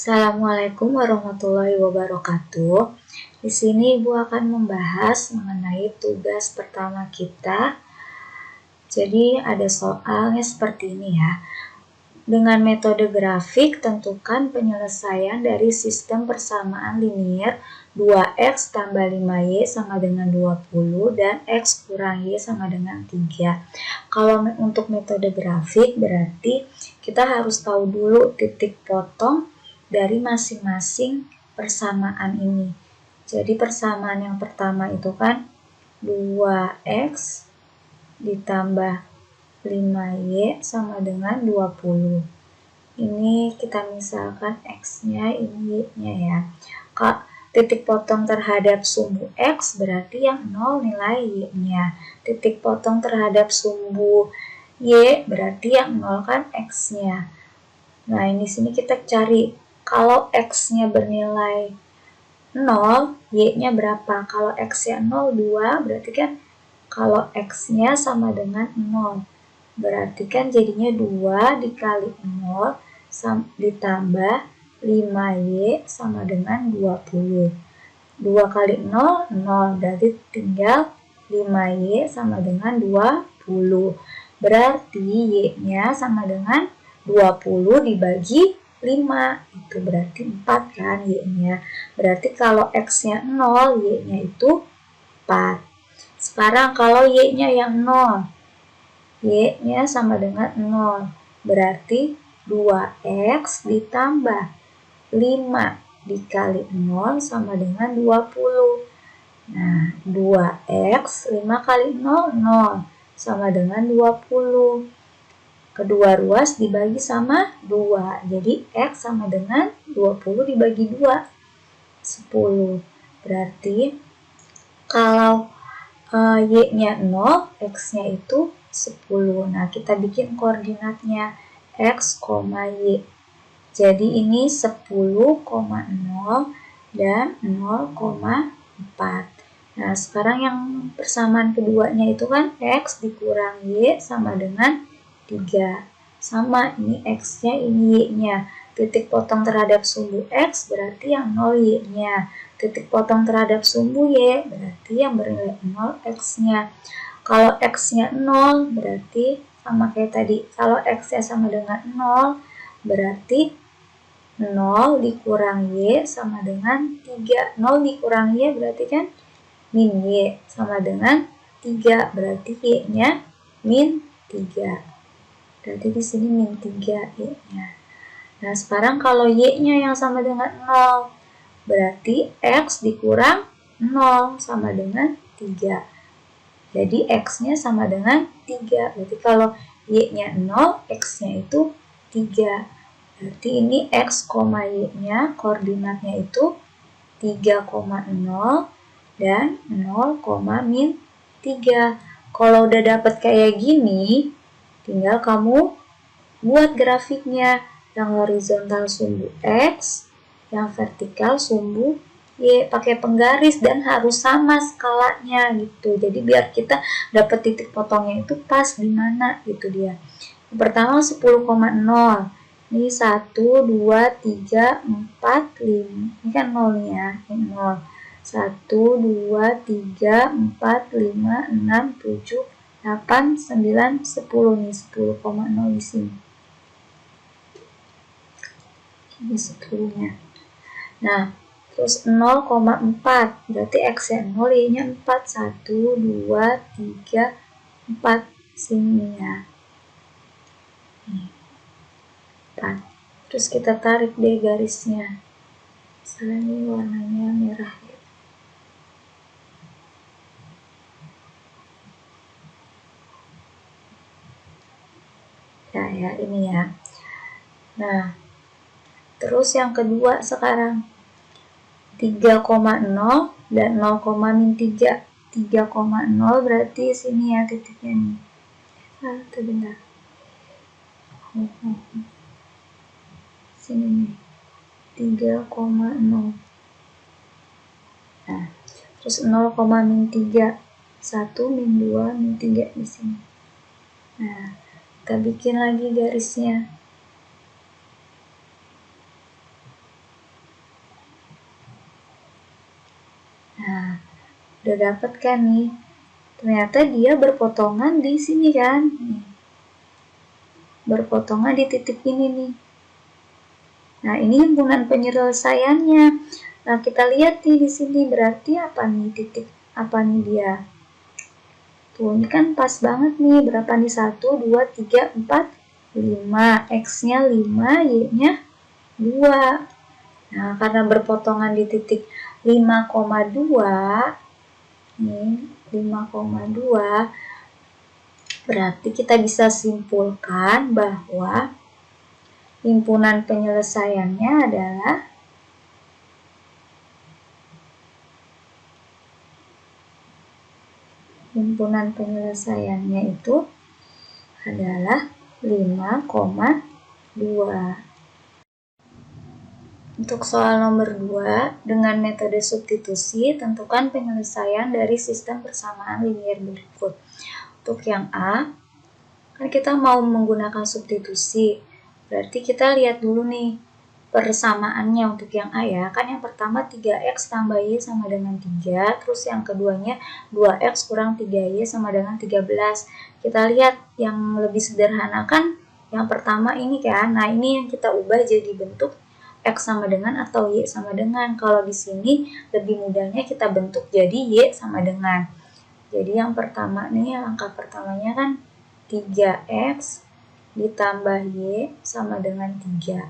Assalamualaikum warahmatullahi wabarakatuh. Di sini Ibu akan membahas mengenai tugas pertama kita. Jadi ada soalnya seperti ini ya. Dengan metode grafik, tentukan penyelesaian dari sistem persamaan linier 2x tambah 5y sama dengan 20 dan x kurang y sama dengan 3. Kalau untuk metode grafik berarti kita harus tahu dulu titik potong dari masing-masing persamaan ini. Jadi persamaan yang pertama itu kan 2x ditambah 5y sama dengan 20. Ini kita misalkan x-nya, ini y-nya ya. Titik potong terhadap sumbu x berarti yang 0 nilai y-nya. Titik potong terhadap sumbu y berarti yang 0 kan x-nya. Nah, ini sini kita cari kalau x-nya bernilai 0, y-nya berapa? Kalau x-nya 0, 2, berarti kan kalau x-nya sama dengan 0. Berarti kan jadinya 2 dikali 0 ditambah 5y sama dengan 20. 2 kali 0, 0. Berarti tinggal 5y sama dengan 20. Berarti y-nya sama dengan 20 dibagi 5. Itu berarti 4 kan y-nya. Berarti kalau x-nya 0, y-nya itu 4. Sekarang kalau y-nya yang 0, y-nya sama dengan 0. Berarti 2x ditambah 5 dikali 0 sama dengan 20. Nah, 2x, 5 kali 0, 0. Sama dengan 20. Kedua ruas dibagi sama 2. Jadi, x sama dengan 20 dibagi 2. 10. Berarti, kalau y-nya 0, x-nya itu 10. Nah, kita bikin koordinatnya x, y. Jadi ini 10,0 dan 0,4. Nah, sekarang yang persamaan keduanya itu kan x dikurang y sama dengan 3. Sama, ini x-nya, ini y-nya. Titik potong terhadap sumbu x berarti yang 0 y-nya. Titik potong terhadap sumbu y berarti yang bernilai 0 x-nya. Kalau x-nya 0 berarti sama kayak tadi. Kalau x-nya sama dengan 0 berarti 0 dikurang y sama dengan 3. 0 dikurang y berarti kan min y sama dengan 3. Berarti y-nya min 3. Berarti di sini min 3 y-nya. Nah, sekarang kalau y-nya yang sama dengan 0, berarti x dikurang 0 sama dengan 3. Jadi x-nya sama dengan 3. Berarti kalau y-nya 0, x-nya itu 3. Berarti ini x, y-nya koordinatnya itu 3,0 dan 0, min 3. Kalau udah dapat kayak gini, tinggal kamu buat grafiknya. Yang horizontal sumbu x, yang vertikal sumbu y, pakai penggaris dan harus sama skalanya gitu. Jadi biar kita dapat titik potongnya itu pas di mana gitu dia. Yang pertama 10,0. Ini 1, 2, 3, 4, 5. Ini kan 0 ya. Ini 0. 1, 2, 3, 4, 5, 6, 7, 8, 9, 10. Nih 10,0 di sini. Ini 10-nya. Nah, terus 0,4. Berarti x-nya 0, y-nya 4. 1, 2, 3, 4. Sini ya. 4. Terus kita tarik deh garisnya. Misalnya ini warnanya merah ya. Ya, ini ya. Nah, terus yang kedua sekarang 3,0 dan 0, min 3. 3,0 berarti sini ya titiknya nih. Itu bentar. Sini nih. 3,0. Nah, terus 0, min 3. 1, min 2, min 3 di sini. Nah, kita bikin lagi garisnya. Udah dapet kan nih? Ternyata dia berpotongan di sini kan? Nih. Berpotongan di titik ini nih. Nah, ini himpunan penyelesaiannya. Nah, kita lihat nih di sini berarti apa nih titik? Apa nih dia? Tuh, ini kan pas banget nih. Berapa nih? 1, 2, 3, 4, 5. X-nya 5, Y-nya 2. Nah, karena berpotongan di titik 5,2, nih 5,2, berarti kita bisa simpulkan bahwa himpunan penyelesaiannya adalah itu adalah 5,2. Untuk soal nomor 2, dengan metode substitusi, tentukan penyelesaian dari sistem persamaan linier berikut. Untuk yang A, kan kita mau menggunakan substitusi, berarti kita lihat dulu nih persamaannya untuk yang A ya. Kan yang pertama 3x tambah y sama dengan 3, terus yang keduanya 2x kurang 3y sama dengan 13. Kita lihat yang lebih sederhana kan yang pertama ini kan. Nah, ini yang kita ubah jadi bentuk X sama dengan atau Y sama dengan. Kalau di sini lebih mudahnya kita bentuk jadi Y sama dengan. Jadi yang pertama nih, langkah pertamanya kan 3X ditambah Y sama dengan 3.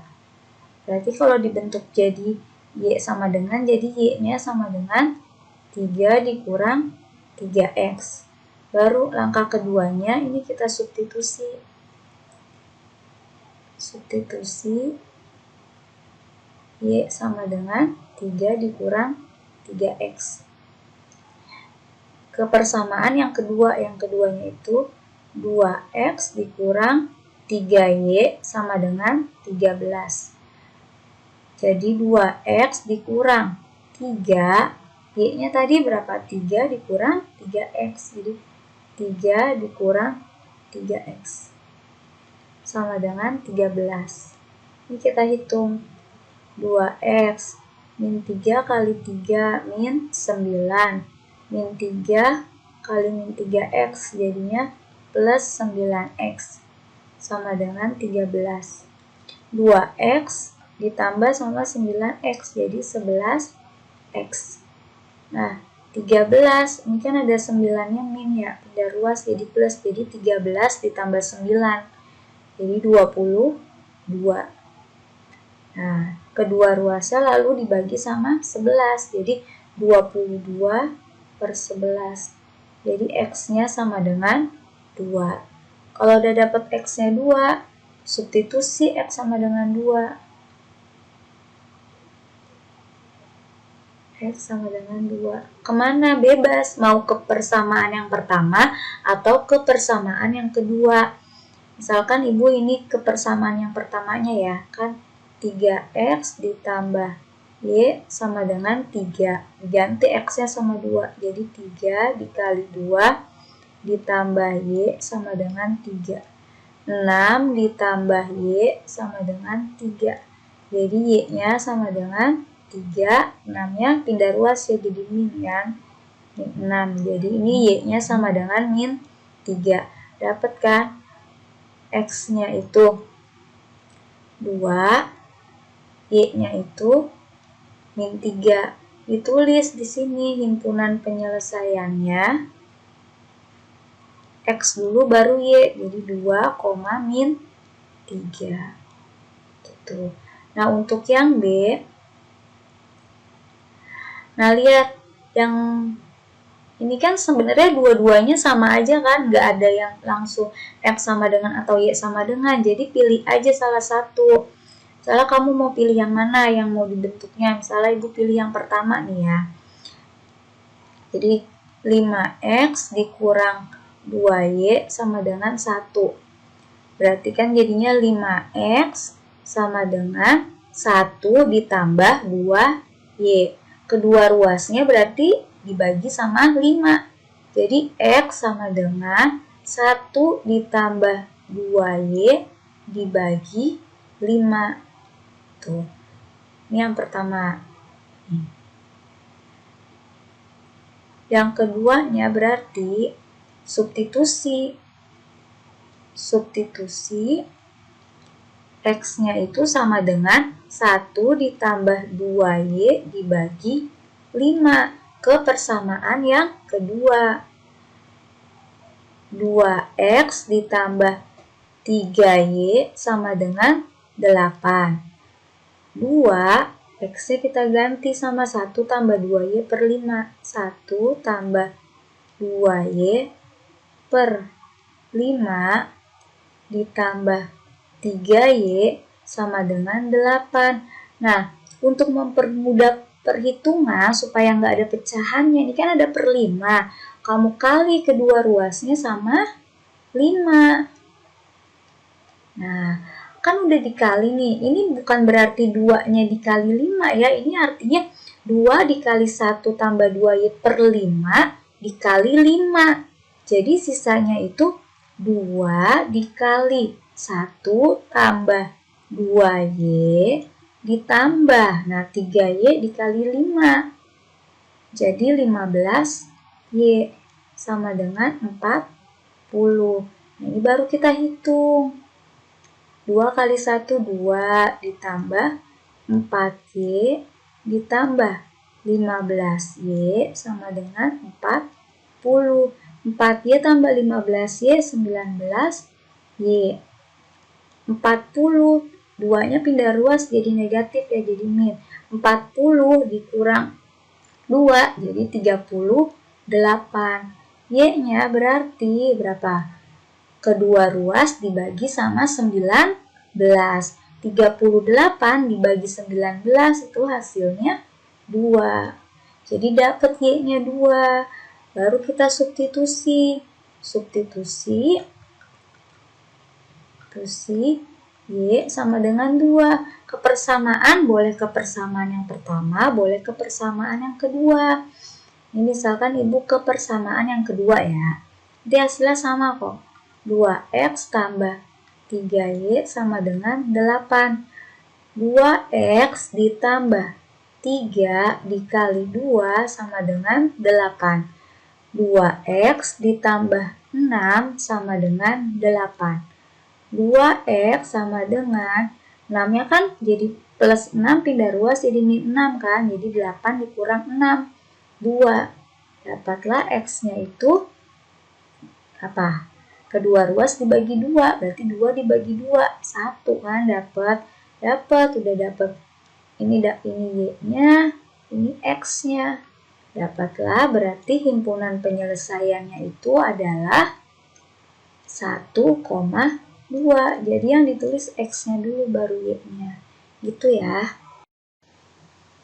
Berarti kalau dibentuk jadi Y sama dengan, jadi Y-nya sama dengan 3 dikurang 3X. Baru langkah keduanya ini kita substitusi. Substitusi Y sama dengan 3 dikurang 3X. Kepersamaan yang kedua, yang keduanya itu 2X dikurang 3Y sama dengan 13. Jadi 2X dikurang 3, Y-nya tadi berapa? 3 dikurang 3X. Jadi 3 dikurang 3X sama dengan 13. Ini kita hitung. 2X min 3 kali 3 min 9. Min 3 kali min 3X jadinya plus 9X sama dengan 13. 2X ditambah sama 9X jadi 11X. Nah, 13 ini kan ada 9-nya min ya, pindah ruas jadi plus, jadi 13 ditambah 9 jadi 22. Nah, kedua ruasnya lalu dibagi sama 11, jadi 22 per 11. Jadi X-nya sama dengan 2. Kalau udah dapat X-nya 2, substitusi X sama dengan 2. X sama dengan 2. Kemana? Bebas. Mau ke persamaan yang pertama atau ke persamaan yang kedua. Misalkan Ibu ini ke persamaan yang pertamanya ya, kan 3X ditambah Y sama dengan 3. Diganti X-nya sama 2. Jadi 3 dikali 2 ditambah Y sama dengan 3. 6 ditambah Y sama dengan 3. Jadi Y-nya sama dengan 3. 6-nya pindah ruas ya jadi min kan. Min 6. Jadi ini Y-nya sama dengan min 3. Dapat kan? X-nya itu 2. Y-nya itu min 3. Ditulis di sini himpunan penyelesaiannya X dulu baru Y. Jadi 2, min 3. Gitu. Nah, untuk yang B, nah lihat yang ini kan sebenarnya dua-duanya sama aja kan, nggak ada yang langsung X sama dengan atau Y sama dengan. Jadi pilih aja salah satu. Misalnya kamu mau pilih yang mana yang mau dibentuknya. Misalnya Ibu pilih yang pertama nih ya. Jadi 5X dikurang 2Y sama dengan 1. Berarti kan jadinya 5X sama dengan 1 ditambah 2Y. Kedua ruasnya berarti dibagi sama 5. Jadi X sama dengan 1 ditambah 2Y dibagi 5. Tuh. Ini yang pertama. Yang keduanya berarti substitusi. Substitusi X-nya itu sama dengan 1 ditambah 2Y dibagi 5 ke persamaan yang kedua. 2X ditambah 3Y sama dengan 8. 2, X-nya kita ganti sama 1 tambah 2Y per 5. 1 tambah 2Y per 5 ditambah 3Y sama dengan 8. Nah, untuk mempermudah perhitungan supaya nggak ada pecahannya, ini kan ada per 5. Kamu kali kedua ruasnya sama 5. Nah, kan udah dikali nih. Ini bukan berarti 2-nya dikali 5 ya. Ini artinya 2 dikali 1 tambah 2Y per 5 dikali 5. Jadi sisanya itu 2 dikali 1 tambah 2Y ditambah. Nah, 3Y dikali 5. Jadi 15Y sama dengan 40. Nah, ini baru kita hitung. 2 kali 1, 2 ditambah 4Y ditambah 15Y sama dengan 40. 4Y tambah 15Y, 19Y. 40, 2-nya pindah ruas jadi negatif ya, jadi min. 40 dikurang 2, jadi 38. Y-nya berarti berapa? Kedua ruas dibagi sama 19. 38 dibagi 19 itu hasilnya 2. Jadi dapat Y-nya 2. Baru kita substitusi. Substitusi Y sama dengan 2. Kepersamaan boleh kepersamaan yang pertama, boleh kepersamaan yang kedua. Ini misalkan Ibu kepersamaan yang kedua ya. Jadi hasilnya sama kok. 2X tambah 3Y sama dengan 8. 2X ditambah 3 dikali 2 sama dengan 8. 2X ditambah 6 sama dengan 8. 2X sama dengan 6-nya kan jadi plus 6 pindah ruas jadi min 6 kan. Jadi 8 dikurang 6. 2. Dapatlah X-nya itu apa? Kedua ruas dibagi 2. Berarti 2 dibagi 2. 1 kan dapat. Udah dapat. Ini Y-nya, ini X-nya. Dapatlah, berarti himpunan penyelesaiannya itu adalah 1,2. Jadi yang ditulis X-nya dulu baru Y-nya. Gitu ya.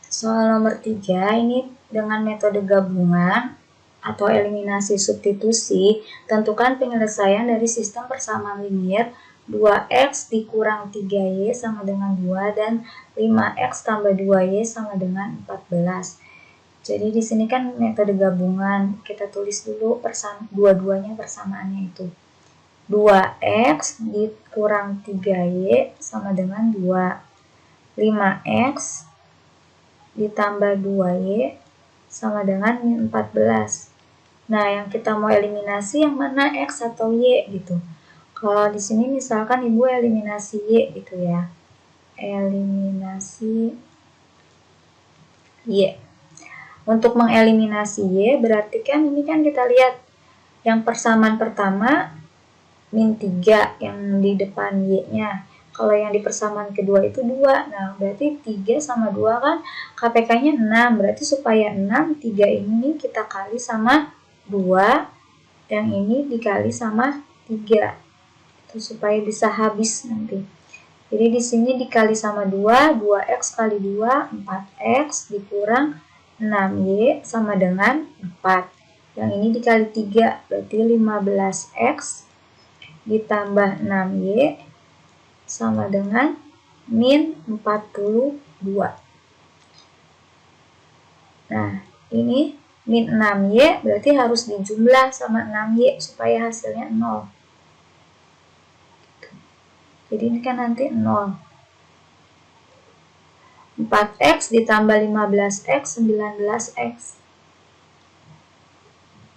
Soal nomor 3 ini dengan metode gabungan atau eliminasi substitusi, tentukan penyelesaian dari sistem persamaan linear 2X dikurang 3Y sama dengan 2 dan 5X tambah 2Y sama dengan 14. Jadi di sini kan metode gabungan, kita tulis dulu dua-duanya persamaannya itu. 2X dikurang 3Y sama dengan 2. 5X ditambah 2Y sama dengan 14. Nah, yang kita mau eliminasi yang mana X atau Y gitu. Kalau di sini misalkan Ibu eliminasi Y gitu ya. Eliminasi Y. Untuk mengeliminasi Y berarti kan ini kan kita lihat yang persamaan pertama min 3 yang di depan Y-nya. Kalau yang di persamaan kedua itu 2. Nah, berarti 3 sama 2 kan KPK-nya 6. Berarti supaya 6, 3 ini kita kali sama 2. Yang ini dikali sama 3. Itu supaya bisa habis nanti. Jadi di sini dikali sama 2, 2X kali 2, 4X dikurang 6Y sama dengan 4. Yang ini dikali 3, berarti 15X ditambah 6Y sama dengan min 42. Nah, ini min 6Y berarti harus dijumlah sama 6Y supaya hasilnya 0. Jadi ini kan nanti 0. 4X ditambah 15X, 19X.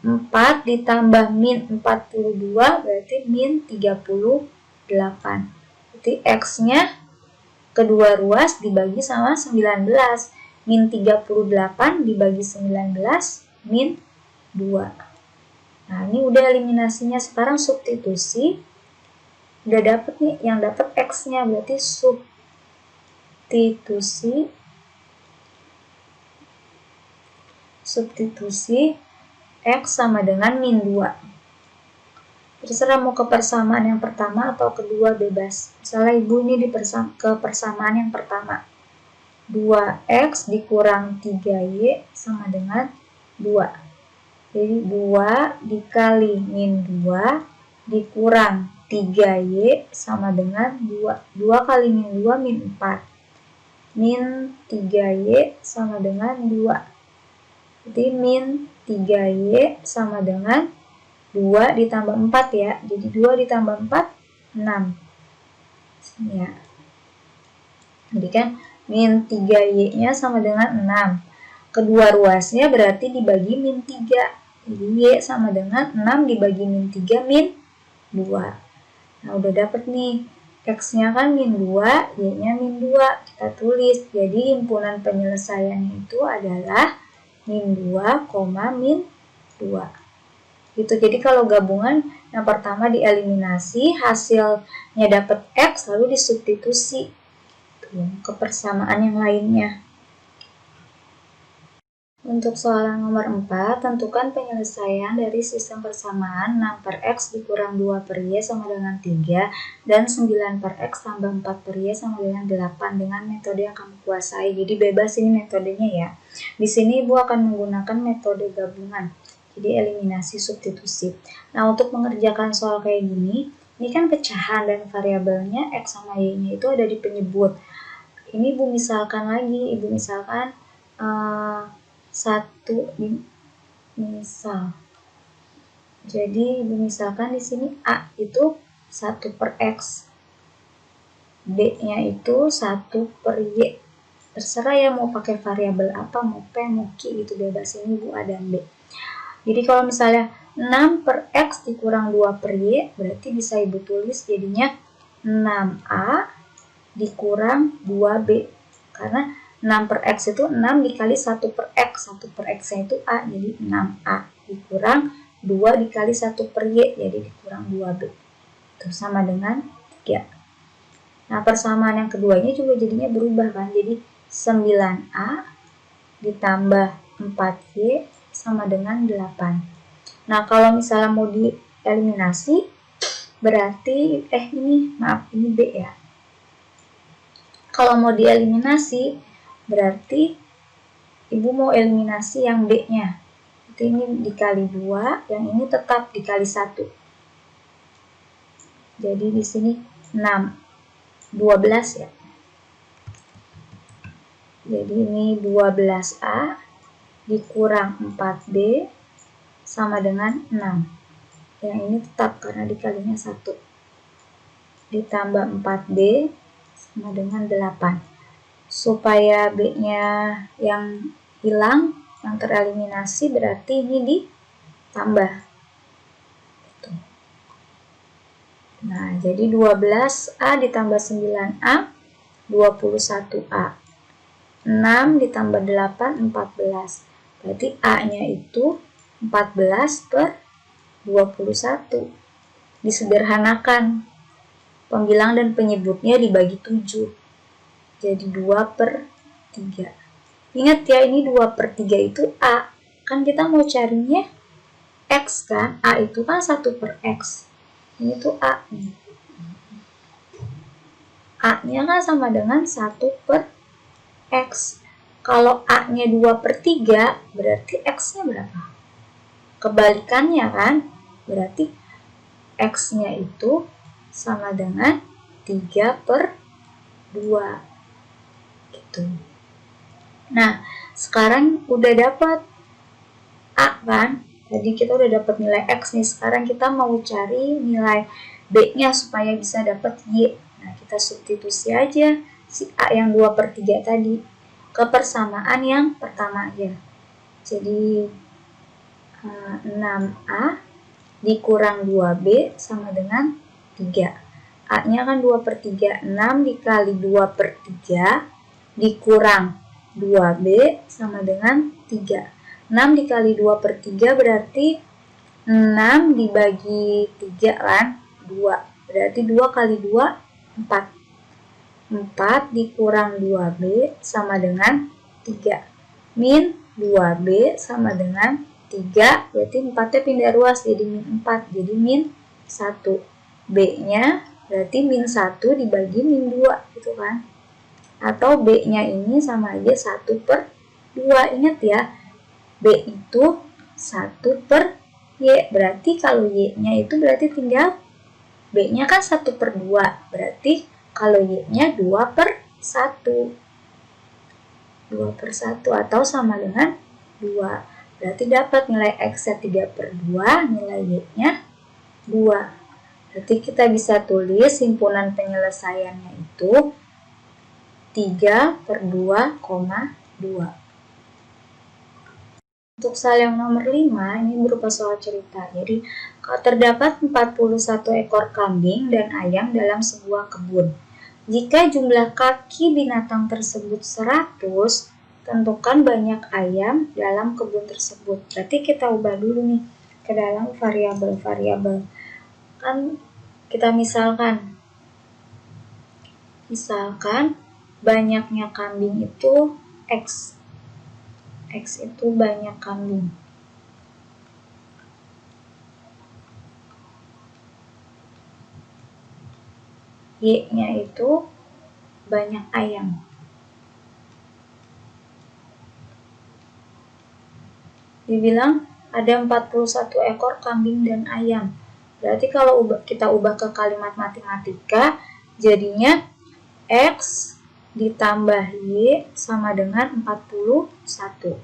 4 ditambah min 42 berarti min 38. Berarti X-nya kedua ruas dibagi sama 19. Min 38 dibagi 19, min 2. Nah, ini udah eliminasinya. Sekarang substitusi. Udah dapet nih, yang dapet X-nya. Berarti substitusi X sama dengan min 2. Terserah mau ke persamaan yang pertama atau kedua, bebas. Misalnya ibu ini ke persamaan yang pertama. 2X dikurang 3Y sama dengan 2. Jadi 2 dikali min 2 dikurang 3Y sama dengan 2. 2 kali min 2 min 4. Min 3Y sama dengan 2. Jadi min 3Y sama dengan 2 ditambah 4 ya. Jadi 2 ditambah 4, 6. Ya. Jadi kan min 3Y-nya sama dengan 6. Kedua ruasnya berarti dibagi min 3. Jadi Y sama dengan 6 dibagi min 3 min 2. Nah, udah dapet nih. X-nya kan min 2, Y-nya min 2. Kita tulis. Jadi himpunan penyelesaiannya itu adalah min 2, min 2. Gitu. Jadi kalau gabungan yang pertama dieliminasi, hasilnya dapat X lalu disubstitusi ke persamaan yang lainnya. Untuk soal yang nomor 4, tentukan penyelesaian dari sistem persamaan 6 per X dikurang 2 per Y sama dengan 3 dan 9 per X tambah 4 per Y sama dengan 8 dengan metode yang kamu kuasai. Jadi bebas ini metodenya ya. Di sini Ibu akan menggunakan metode gabungan. Jadi eliminasi substitusi. Nah, untuk mengerjakan soal kayak gini, ini kan pecahan dan variabelnya X sama Y-nya itu ada di penyebut. Ini Ibu misalkan lagi, Ibu misalkan misal. Jadi Ibu misalkan di sini A itu 1 per X. B-nya itu 1 per Y. Terserah ya mau pakai variabel apa, mau P, mau Q gitu, bebas. Ini Ibu A dan B. Jadi kalau misalnya 6 per X dikurang 2 per Y, berarti bisa Ibu tulis jadinya 6A dikurang 2B. Karena 6 per X itu 6 dikali 1 per X. 1 per X-nya itu A, jadi 6A dikurang 2 dikali 1 per Y, jadi dikurang 2B. Itu sama dengan 3. Nah, persamaan yang keduanya juga jadinya berubah kan. Jadi 9A ditambah 4Y sama dengan 8. Nah, kalau misalnya mau dieliminasi, berarti, ini B ya. Kalau mau dieliminasi, berarti Ibu mau eliminasi yang B-nya. Jadi ini dikali 2, yang ini tetap dikali 1. Jadi di sini 12 ya. Jadi ini 12A dikurang 4B sama dengan 6. Yang ini tetap karena dikalinya 1. Ditambah 4B sama dengan 8. Supaya B-nya yang hilang, yang tereliminasi, berarti ini ditambah. Nah, jadi 12A ditambah 9A, 21A. 6 ditambah 8, 14. Berarti A-nya itu 14 per 21. Disederhanakan. Pembilang dan penyebutnya dibagi 7. Jadi 2 per 3. Ingat ya, ini 2 per 3 itu A. Kan kita mau carinya X kan. A itu kan 1 per X. Ini tuh A. A-nya kan sama dengan 1 per X. Kalau A-nya 2 per 3, berarti X-nya berapa? Kebalikannya kan? Berarti X-nya itu sama dengan 3 per 2. Gitu. Nah, sekarang udah dapat A kan? Tadi kita udah dapat nilai X nih. Sekarang kita mau cari nilai B-nya supaya bisa dapat Y. Nah, kita substitusi aja si A yang 2 per 3 tadi ke persamaan yang pertama aja. Jadi 6A dikurang 2B sama dengan 3. A-nya kan 2/3. 6 dikali 2/3 dikurang 2B sama dengan 3. 6 dikali 2/3 berarti 6 dibagi 3 kan? 2. Berarti 2 kali 2, 4. 4 dikurang 2B sama dengan 3. Min 2B sama dengan 3, berarti 4-nya pindah ruas jadi min 4, jadi min 1. B-nya berarti min 1 dibagi min 2 gitu kan. Atau B-nya ini sama aja 1/2. Ingat ya, B itu 1/Y. Berarti kalau Y-nya itu berarti tinggal B-nya kan 1/2. Berarti kalau Y-nya 2/1. 2/1 atau sama dengan 2. Berarti dapat nilai X-nya 3/2, nilai Y-nya 2. Berarti kita bisa tulis himpunan penyelesaiannya itu 3/2,2. Untuk soal yang nomor 5, ini berupa soal cerita. Jadi, kalau terdapat 41 ekor kambing dan ayam dalam sebuah kebun. Jika jumlah kaki binatang tersebut 100, tentukan banyak ayam dalam kebun tersebut. Berarti kita ubah dulu nih ke dalam variabel-variabel. Kan kita misalkan banyaknya kambing itu X. X itu banyak kambing. Y-nya itu banyak ayam. Dibilang ada 41 ekor kambing dan ayam. Berarti kalau kita ubah ke kalimat matematika, jadinya X ditambah Y sama dengan 41.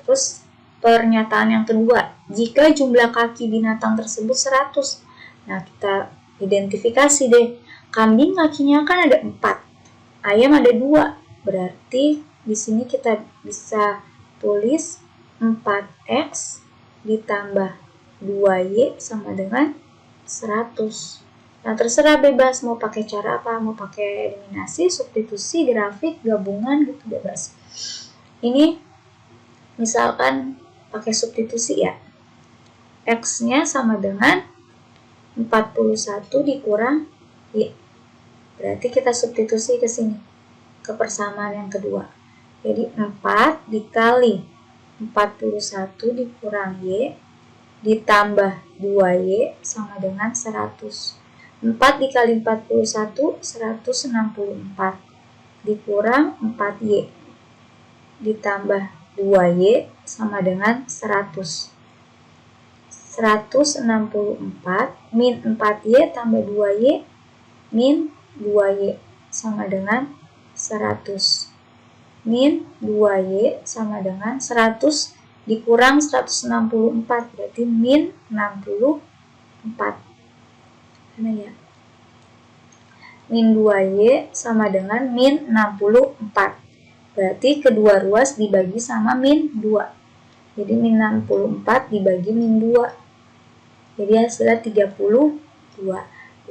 Terus pernyataan yang kedua, jika jumlah kaki binatang tersebut 100. Nah, kita identifikasi deh. Kambing kakinya kan ada 4, ayam ada 2. Berarti di sini kita bisa tulis 4X ditambah 2Y sama dengan 100. Nah, terserah bebas mau pakai cara apa, mau pakai eliminasi, substitusi, grafik, gabungan gitu bebas. Ini misalkan pakai substitusi ya. X-nya sama dengan 41 dikurang Y. Berarti kita substitusi ke sini, ke persamaan yang kedua. Jadi 4 dikali 41 dikurang Y ditambah 2Y sama dengan 100. 4 dikali 41, 164. Dikurang 4Y ditambah 2Y sama dengan 100. 164 min 4Y tambah 2Y min 2Y sama dengan 100. Min 2Y sama dengan 100 dikurang 164, berarti min 64. Mana ya? Min 2Y sama dengan min 64. Berarti kedua ruas dibagi sama min 2. Jadi min 64 dibagi min 2. Jadi hasilnya 32.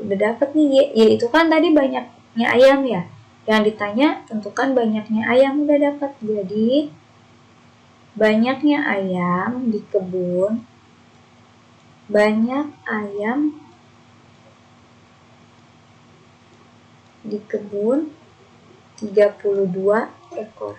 Udah dapat nih Y itu kan tadi banyaknya ayam ya. Yang ditanya tentukan banyaknya ayam, udah dapat. Jadi banyaknya ayam di kebun, banyak ayam di kebun 32 ekor.